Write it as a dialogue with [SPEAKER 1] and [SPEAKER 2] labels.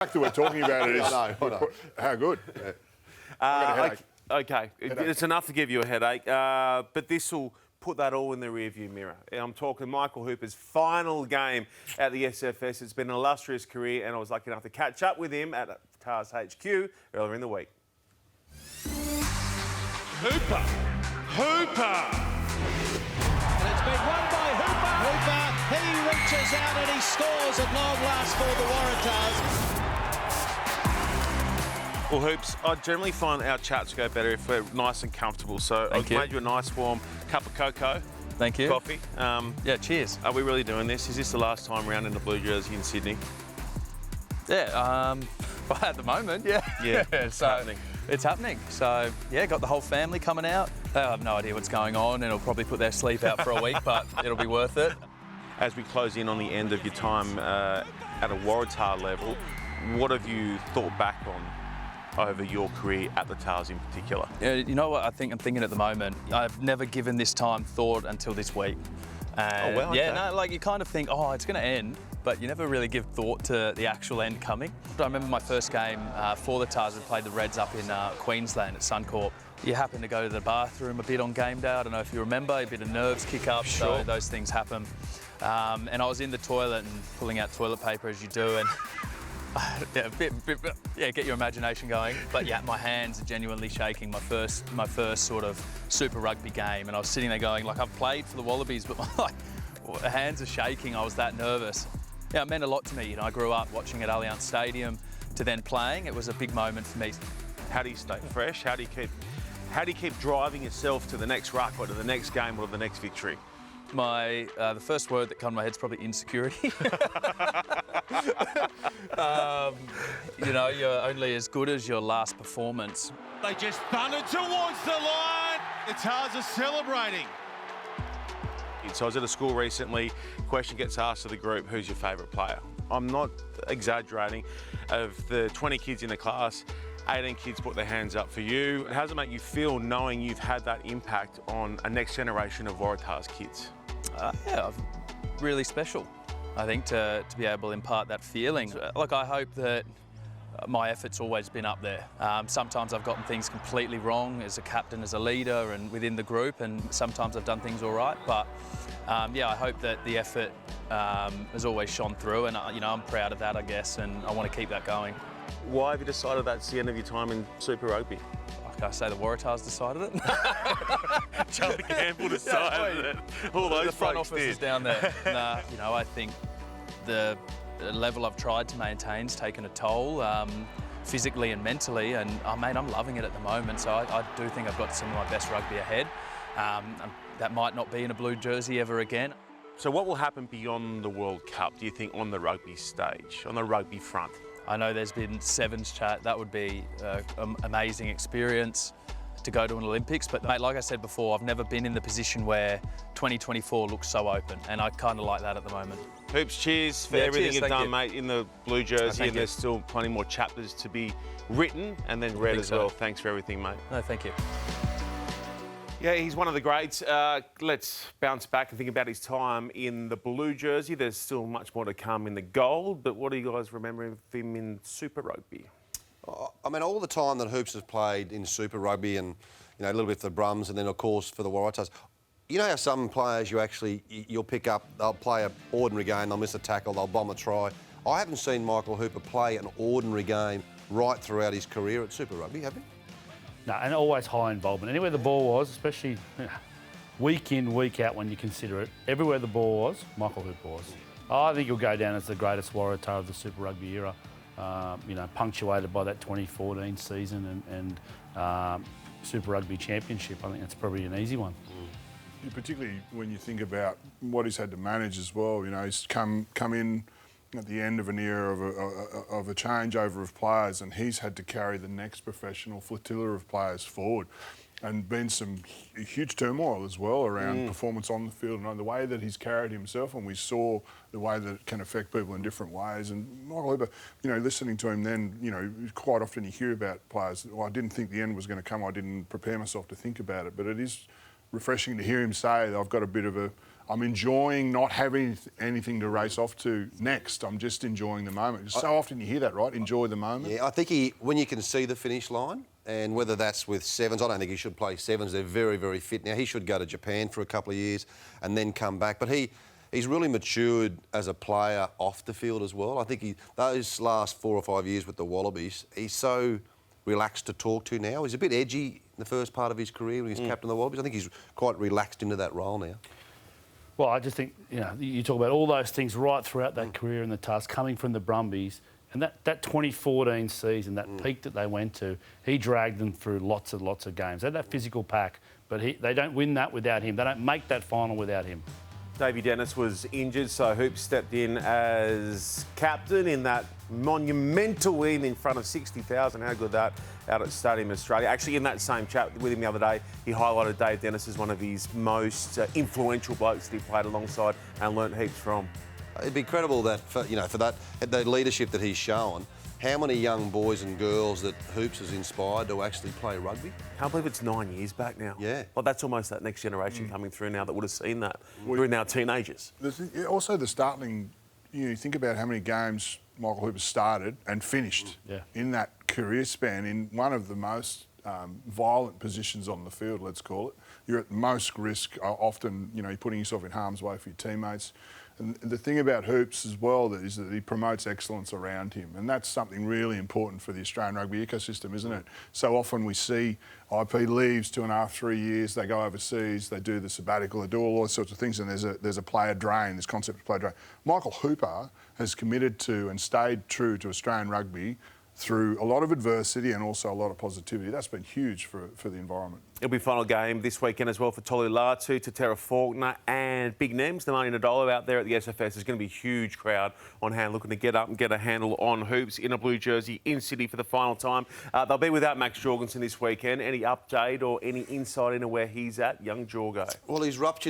[SPEAKER 1] fact that we're talking about it is
[SPEAKER 2] I know.
[SPEAKER 1] how good. Yeah. I've got a headache.
[SPEAKER 3] Okay, it's enough to give you a headache, but this will put that all in the rearview mirror. I'm talking Michael Hooper's final game at the SFS. It's been an illustrious career, and I was lucky enough to catch up with him at Waratahs HQ earlier in the week.
[SPEAKER 4] Hooper!
[SPEAKER 5] And it's been won by Hooper. Hooper, he reaches out and he scores at long last for the Waratahs.
[SPEAKER 3] Well, Hoops, I generally find our chats go better if we're nice and comfortable. So I've made you a nice warm cup of cocoa.
[SPEAKER 6] Thank you.
[SPEAKER 3] Coffee.
[SPEAKER 6] Yeah, cheers.
[SPEAKER 3] Are we really doing this? Is this the last time round in the blue jersey in Sydney?
[SPEAKER 6] Yeah, well, at the moment, yeah.
[SPEAKER 3] Yeah, it's happening.
[SPEAKER 6] It's happening. So, yeah, got the whole family coming out. I have no idea what's going on, and it'll probably put their sleep out for a week, but it'll be worth it.
[SPEAKER 3] As we close in on the end of your time at a Waratah level, what have you thought back on over your career at the Tars in particular?
[SPEAKER 6] Yeah, you know what I'm thinking at the moment? I've never given this time thought until this week. And
[SPEAKER 3] well,
[SPEAKER 6] yeah,
[SPEAKER 3] okay.
[SPEAKER 6] no, like you kind of think, oh, it's going to end, but you never really give thought to the actual end coming. I remember my first game for the Tars, we played the Reds up in Queensland at Suncorp. You happen to go to the bathroom a bit on game day. I don't know if you remember, a bit of nerves kick up,
[SPEAKER 3] Sure.
[SPEAKER 6] So those things happen. And I was in the toilet and pulling out toilet paper as you do, and yeah, get your imagination going. But yeah, my hands are genuinely shaking. My first sort of Super Rugby game, and I was sitting there going, like, I've played for the Wallabies, but my hands are shaking. I was that nervous. Yeah, it meant a lot to me. You know, I grew up watching at Allianz Stadium to then playing. It was a big moment for me.
[SPEAKER 3] How do you stay fresh? How do you keep driving yourself to the next ruck or to the next game or to the next victory?
[SPEAKER 6] The first word that comes to my head is probably insecurity. You know, you're only as good as your last performance.
[SPEAKER 4] They just thundered towards the line. The Tars are celebrating.
[SPEAKER 3] So I was at a school recently, question gets asked to the group, who's your favourite player? I'm not exaggerating. Of the 20 kids in the class, 18 kids put their hands up for you. How does it make you feel knowing you've had that impact on a next generation of Waratahs kids?
[SPEAKER 6] Yeah, really special, I think, to be able to impart that feeling. Like, I hope that my effort's always been up there. Sometimes I've gotten things completely wrong as a captain, as a leader and within the group, and sometimes I've done things all right. But yeah, I hope that the effort has always shone through, and you know, I'm proud of that, I guess, and I want to keep that going.
[SPEAKER 3] Why have you decided that's the end of your time in Super Rugby?
[SPEAKER 6] Like I say, the Waratahs decided it.
[SPEAKER 3] Charlie Campbell decided it. All those
[SPEAKER 6] the front
[SPEAKER 3] folks
[SPEAKER 6] office
[SPEAKER 3] did.
[SPEAKER 6] is down there. Nah, you know, I think the level I've tried to maintain's taken a toll, physically and mentally, and mate, I'm loving it at the moment. So I do think I've got some of my best rugby ahead. That might not be in a blue jersey ever again.
[SPEAKER 3] So what will happen beyond the World Cup, do you think, on the rugby stage, on the rugby front?
[SPEAKER 6] I know there's been sevens chat. That would be an amazing experience to go to an Olympics. But mate, like I said before, I've never been in the position where 2024 looks so open, and I kind of like that at the moment.
[SPEAKER 3] Hoops, cheers for everything you've done, mate, in the blue jersey, and there's still plenty more chapters to be written and then read as well. Thanks for everything, mate.
[SPEAKER 6] No, thank you.
[SPEAKER 3] Yeah, he's one of the greats. Let's bounce back and think about his time in the blue jersey. There's still much more to come in the gold, but what do you guys remember of him in Super Rugby?
[SPEAKER 2] I mean, all the time that Hoops has played in Super Rugby and, you know, a little bit for the Brums and then, of course, for the Waratahs, you know how some players you'll pick up, they'll play an ordinary game, they'll miss a tackle, they'll bomb a try. I haven't seen Michael Hooper play an ordinary game right throughout his career at Super Rugby, have you?
[SPEAKER 7] No, and always high involvement. Anywhere the ball was, especially week in, week out when you consider it, everywhere the ball was, Michael Hooper was. I think he'll go down as the greatest Waratah of the Super Rugby era, you know, punctuated by that 2014 season and Super Rugby Championship. I think that's probably an easy one.
[SPEAKER 1] Particularly when you think about what he's had to manage as well. You know, he's come in at the end of an era of a changeover of players, and he's had to carry the next professional flotilla of players forward, and been some huge turmoil as well around performance on the field and the way that he's carried himself, and we saw the way that it can affect people in different ways. And Michael Hooper, you know, listening to him then, you know, quite often you hear about players, well, I didn't think the end was going to come, I didn't prepare myself to think about it, but it is refreshing to hear him say that I've got a bit of a I'm enjoying not having anything to race off to next. I'm just enjoying the moment. So often you hear that, right? Enjoy the moment.
[SPEAKER 2] Yeah, I think when you can see the finish line, and whether that's with sevens, I don't think he should play sevens. They're very, very fit now. He should go to Japan for a couple of years and then come back. But he's really matured as a player off the field as well. I think those last 4 or 5 years with the Wallabies, he's so relaxed to talk to now. He's a bit edgy in the first part of his career when he's captain of the Wallabies. I think he's quite relaxed into that role now.
[SPEAKER 7] Well, I just think, you talk about all those things right throughout that career in the Tusk, coming from the Brumbies, and that 2014 season, that peak that they went to, he dragged them through lots and lots of games. They had that physical pack, but they don't win that without him. They don't make that final without him.
[SPEAKER 3] Davey Dennis was injured, so Hoops stepped in as captain in that monumental win in front of 60,000. How good that out at Stadium Australia. Actually, in that same chat with him the other day, he highlighted Dave Dennis as one of his most influential blokes that he played alongside and learnt heaps from.
[SPEAKER 2] It'd be incredible that, for the leadership that he's shown, how many young boys and girls that Hoops has inspired to actually play rugby.
[SPEAKER 3] Can't believe it's 9 years back now.
[SPEAKER 2] Yeah.
[SPEAKER 3] Well, that's almost that next generation coming through now that would have seen that. We're now teenagers.
[SPEAKER 1] Also, the startling, you think about how many games Michael Hooper started and finished in that career span in one of the most violent positions on the field, let's call it. You're at most risk, often, you're putting yourself in harm's way for your teammates. And the thing about Hoops as well is that he promotes excellence around him, and that's something really important for the Australian rugby ecosystem, isn't it? So often we see IP leaves 2.5, 3 years, they go overseas, they do the sabbatical, they do all those sorts of things, and there's a player drain, this concept of player drain. Michael Hooper has committed to and stayed true to Australian rugby through a lot of adversity and also a lot of positivity. That's been huge for the environment.
[SPEAKER 3] It'll be final game this weekend as well for Tolu Latu, Tara Faulkner and Big Nems, the Marnie Nadolo out there at the SFS. There's going to be a huge crowd on hand looking to get up and get a handle on Hoops in a blue jersey in Sydney for the final time. They'll be without Max Jorgensen this weekend. Any update or any insight into where he's at, young Jorgo?
[SPEAKER 2] Well, he's ruptured